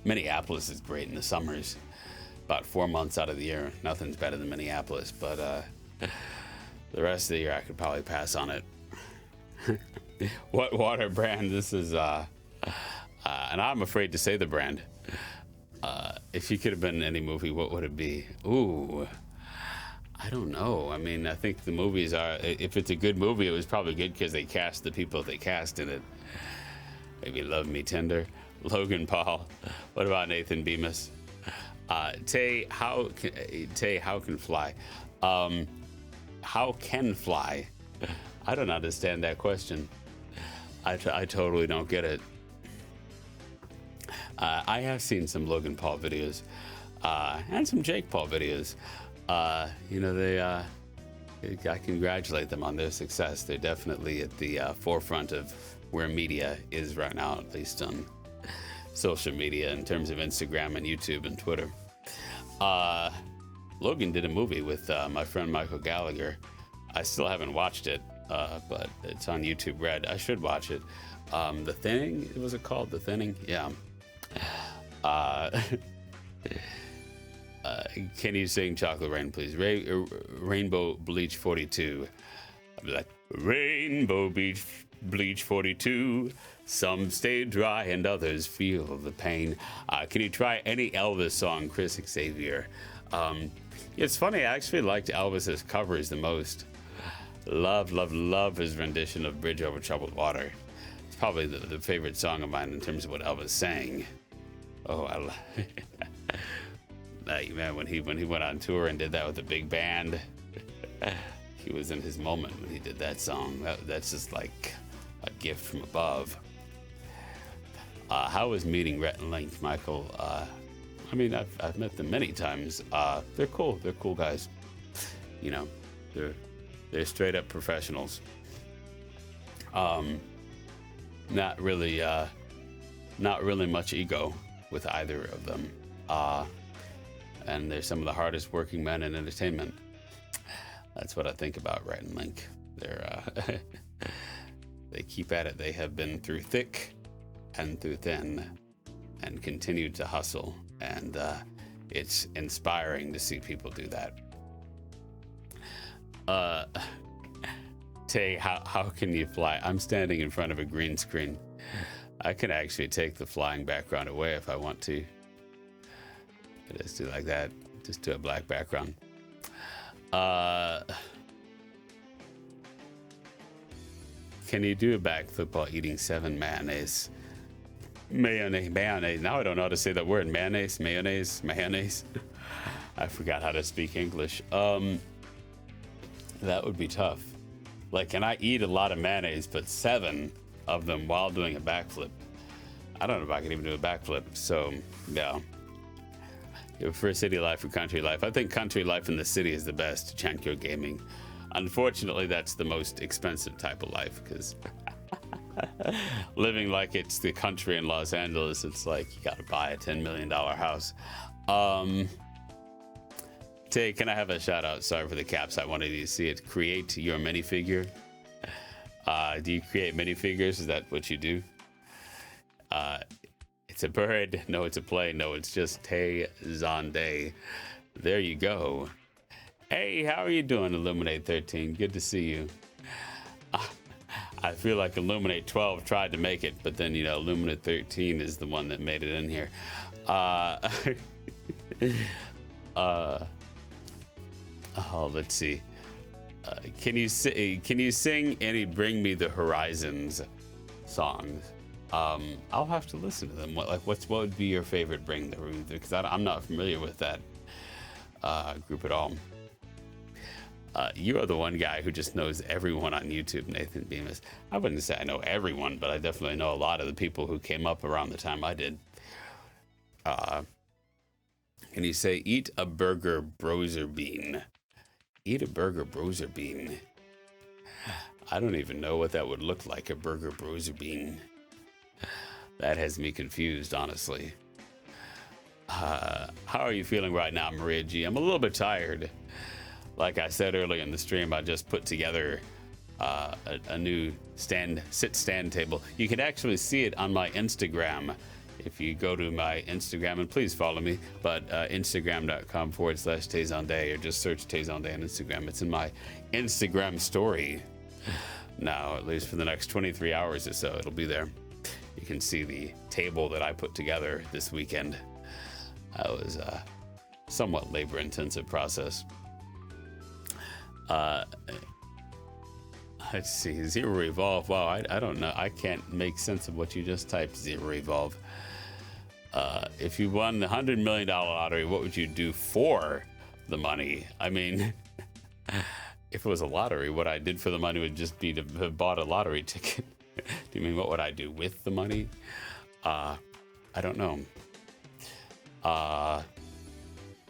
Minneapolis is great in the summers. About 4 months out of the year, nothing's better than Minneapolis, but the rest of the year I could probably pass on it. What water brand? This is, and I'm afraid to say the brand. If you could have been in any movie, what would it be? Ooh, I don't know. I mean, I think the movies are, if it's a good movie, it was probably good because they cast the people they cast in it. Maybe Love Me Tender, Logan Paul. What about Nathan Bemis? Tay, how can fly? How can fly? I don't understand that question. I totally don't get it. I have seen some Logan Paul videos and some Jake Paul videos. You know, I congratulate them on their success. They're definitely at the forefront of where media is right now, at least on social media in terms of Instagram and YouTube and Twitter. Logan did a movie with my friend Michael Gallagher. I still haven't watched it, but it's on YouTube Red. I should watch it. The Thinning, was it called? The Thinning? Yeah. Can you sing Chocolate Rain, please? Rainbow Bleach 42. I'd be like, Rainbow Bleach 42. Some stay dry and others feel the pain. Can you try any Elvis song, Chris Xavier? It's funny, I actually liked Elvis's covers the most. Love his rendition of Bridge Over Troubled Water. It's probably the favorite song of mine in terms of what Elvis sang. Oh, man, when he went on tour and did that with a big band, he was in his moment when he did that song. That's just like a gift from above. How was meeting Rhett and Link, Michael? I mean, I've met them many times. They're cool. They're cool guys. You know, they're straight up professionals. Not really much ego with either of them. And they're some of the hardest working men in entertainment. That's what I think about Rhett and Link. They keep at it. They have been through thick and through thin and continue to hustle. And it's inspiring to see people do that. Tay, how can you fly? I'm standing in front of a green screen. I can actually take the flying background away if I want to. Just do like that. Just do a black background. Can you do a backflip while eating 7 mayonnaise? Mayonnaise. Now I don't know how to say that word. Mayonnaise. I forgot how to speak English. That would be tough. Like, can I eat a lot of mayonnaise, but 7 of them while doing a backflip? I don't know if I can even do a backflip. So, yeah. For city life or country life, I think country life in the city is the best. Chankyo Gaming. Unfortunately, that's the most expensive type of life because living like it's the country in Los Angeles, it's like you got to buy a $10 million house. Tay, can I have a shout out? Sorry for the caps. I wanted you to see it. Create your minifigure. Do you create minifigures? Is that what you do? It's a bird. No, it's a plane. No, it's just Tay Zonday. There you go. Hey, how are you doing, Illuminate 13? Good to see you. I feel like Illuminate 12 tried to make it, but then, Illuminate 13 is the one that made it in here. Uh, oh, let's see. Can you sing any Bring Me the Horizons songs? I'll have to listen to them. What would be your favorite Bring the Horizons? Because I'm not familiar with that group at all. You are the one guy who just knows everyone on YouTube, Nathan Bemis. I wouldn't say I know everyone, but I definitely know a lot of the people who came up around the time I did. Can you say, eat a burger, broser bean? Eat a burger, broser bean. I don't even know what that would look like, a burger, broser bean. That has me confused, honestly. How are you feeling right now, Maria G? I'm a little bit tired. Like I said earlier in the stream, I just put together a new sit-stand table. You can actually see it on my Instagram. If you go to my Instagram, and please follow me, but Instagram.com/Tay Zonday, or just search Tay Zonday on Instagram. It's in my Instagram story now, at least for the next 23 hours or so. It'll be there. You can see the table that I put together this weekend. That was a somewhat labor-intensive process. Let's see, Zero Revolve. Wow, I don't know. I can't make sense of what you just typed, Zero Revolve. If you won the $100 million lottery, what would you do for the money? I mean, if it was a lottery, what I did for the money would just be to have bought a lottery ticket. Do you mean what would I do with the money? I don't know.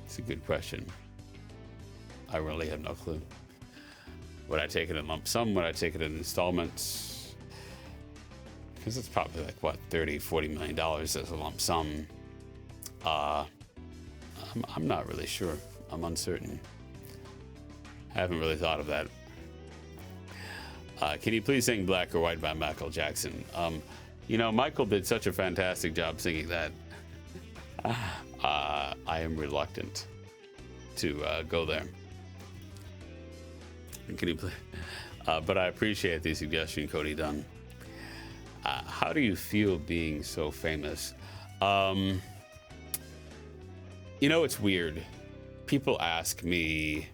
It's a good question. I really have no clue. Would I take it in lump sum? Would I take it in installments? Because it's probably like, what, $30-40 million as a lump sum. I'm not really sure. I'm uncertain. I haven't really thought of that. Can you please sing Black or White by Michael Jackson? Michael did such a fantastic job singing that. I am reluctant to go there. Can you play? But I appreciate the suggestion, Cody Dunn. How do you feel being so famous? It's weird. People ask me,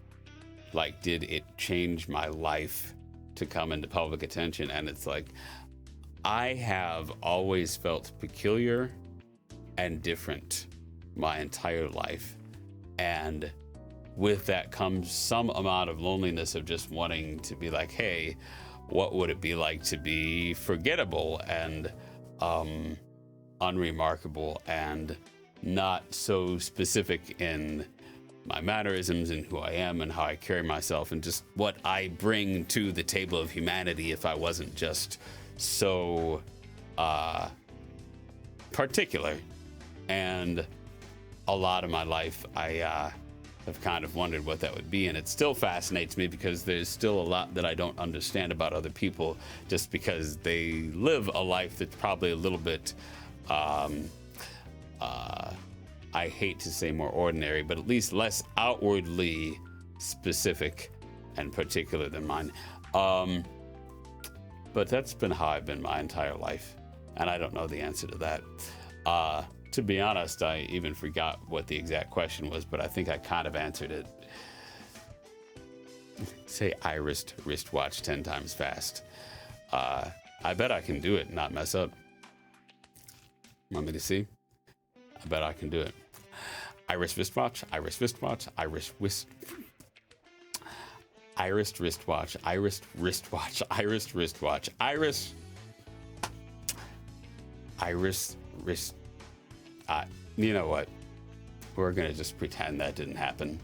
like, did it change my life to come into public attention? And it's like, I have always felt peculiar and different my entire life. And with that comes some amount of loneliness of just wanting to be like, hey, what would it be like to be forgettable and unremarkable and not so specific in my mannerisms and who I am and how I carry myself and just what I bring to the table of humanity if I wasn't just so particular. And a lot of my life, I have kind of wondered what that would be, and it still fascinates me because there's still a lot that I don't understand about other people just because they live a life that's probably a little bit I hate to say more ordinary, but at least less outwardly specific and particular than mine. But that's been how I've been my entire life, and I don't know the answer to that. To be honest, I even forgot what the exact question was, but I think I kind of answered it. Say iris wristwatch 10 times fast. I bet I can do it and not mess up. Want me to see? I bet I can do it. Iris wristwatch, iris wristwatch, iris wrist. Iris wristwatch, iris wristwatch, iris wristwatch, iris wrist. You know what? We're gonna just pretend that didn't happen.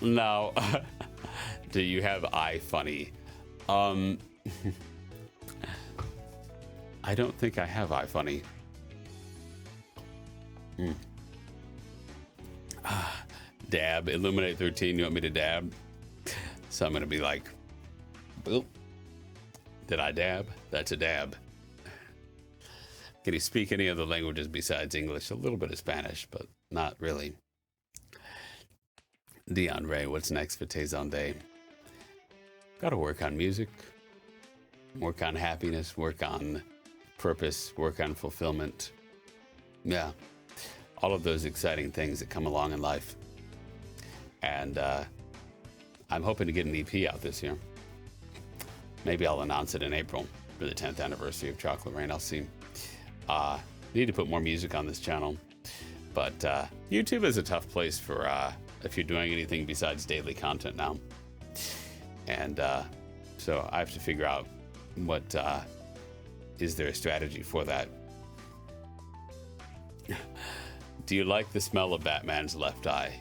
Now, do you have iFunny? I don't think I have iFunny. Dab, Illuminate 13, you want me to dab? So I'm gonna be like, boop. Did I dab? That's a dab. Can you speak any other languages besides English? A little bit of Spanish, but not really. Dion Ray, what's next for Tay Zonday? Gotta work on music. work on happiness, work on purpose, work on fulfillment. Yeah, all of those exciting things that come along in life. And I'm hoping to get an EP out this year. Maybe I'll announce it in April for the 10th anniversary of Chocolate Rain. I'll see. Need to put more music on this channel. But YouTube is a tough place for if you're doing anything besides daily content now. And so I have to figure out what is there a strategy for that. Do you like the smell of Batman's left eye?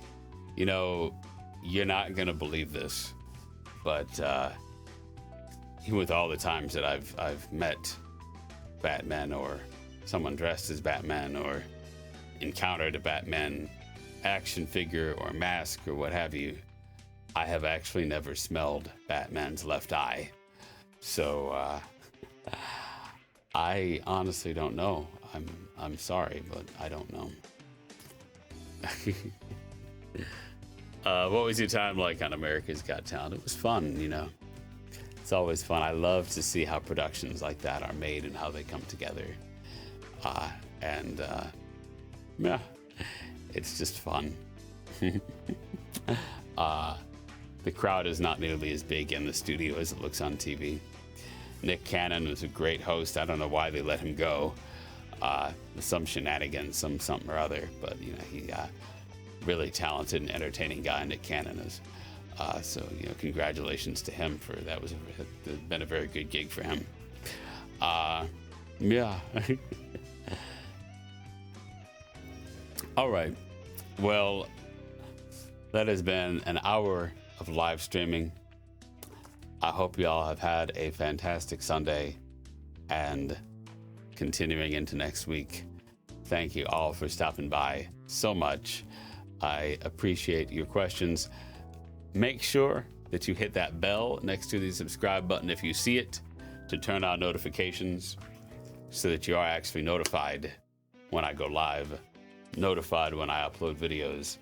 You know, you're not gonna believe this, but even with all the times that I've met Batman or someone dressed as Batman or encountered a Batman action figure or mask or what have you, I have actually never smelled Batman's left eye. So I honestly don't know. I'm sorry, but I don't know. What was your time like on America's Got Talent? It was fun, you know. It's always fun. I love to see how productions like that are made and how they come together. Yeah, it's just fun. The crowd is not nearly as big in the studio as it looks on TV. Nick Cannon was a great host. I don't know why they let him go. Some shenanigans, something or other. But, you know, he really talented and entertaining guy, Nick Cannon is. So, you know, congratulations to him for that. Was been a very good gig for him. Yeah. All right. Well, that has been an hour of live streaming. I hope you all have had a fantastic Sunday and continuing into next week. Thank you all for stopping by so much. I appreciate your questions. Make sure that you hit that bell next to the subscribe button if you see it to turn on notifications so that you are actually notified when I go live, notified when I upload videos,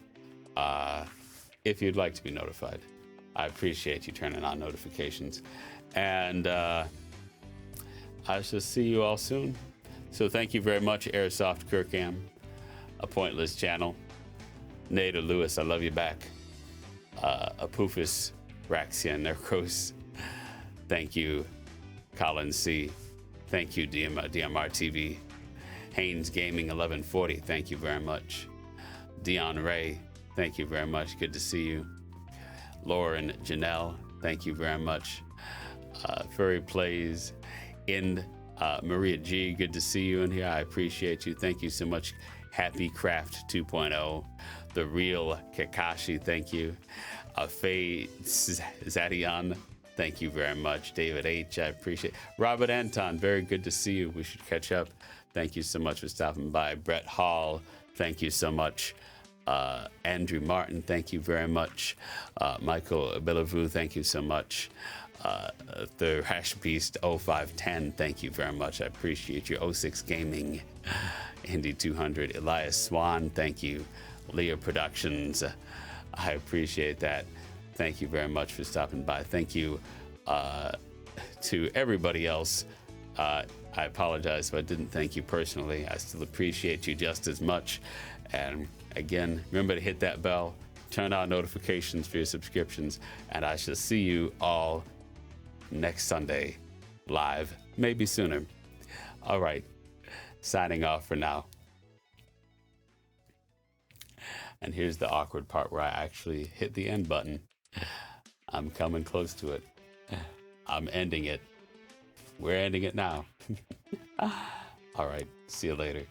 if you'd like to be notified. I appreciate you turning on notifications. And I shall see you all soon. So thank you very much, Airsoft Kirkham, A Pointless Channel. Nader Lewis, I love you back. Apophis, Raxian, Nerkos. Thank you, Colin C. Thank you, DMR TV. Haynes Gaming 1140, thank you very much. Dion Ray, thank you very much. Good to see you. Lauren Janelle, thank you very much. Furry Plays in Maria G, good to see you in here. I appreciate you. Thank you so much. Happy Craft 2.0. The Real Kakashi, thank you. Faye Zadian, thank you very much. David H, I appreciate. Robert Anton, very good to see you. We should catch up. Thank you so much for stopping by. Brett Hall, thank you so much. Andrew Martin, thank you very much. Michael Bellevue, thank you so much. The Hash Beast 0510, thank you very much. I appreciate you. 06 Gaming, Indy 200, Elias Swan, thank you. Leah Productions, I appreciate that. Thank you very much for stopping by. Thank you to everybody else. I apologize if I didn't thank you personally. I still appreciate you just as much. And again, remember to hit that bell, turn on notifications for your subscriptions, and I shall see you all next Sunday live, maybe sooner. All right, signing off for now. And here's the awkward part where I actually hit the end button. I'm coming close to it. I'm ending it. We're ending it now. All right, see you later.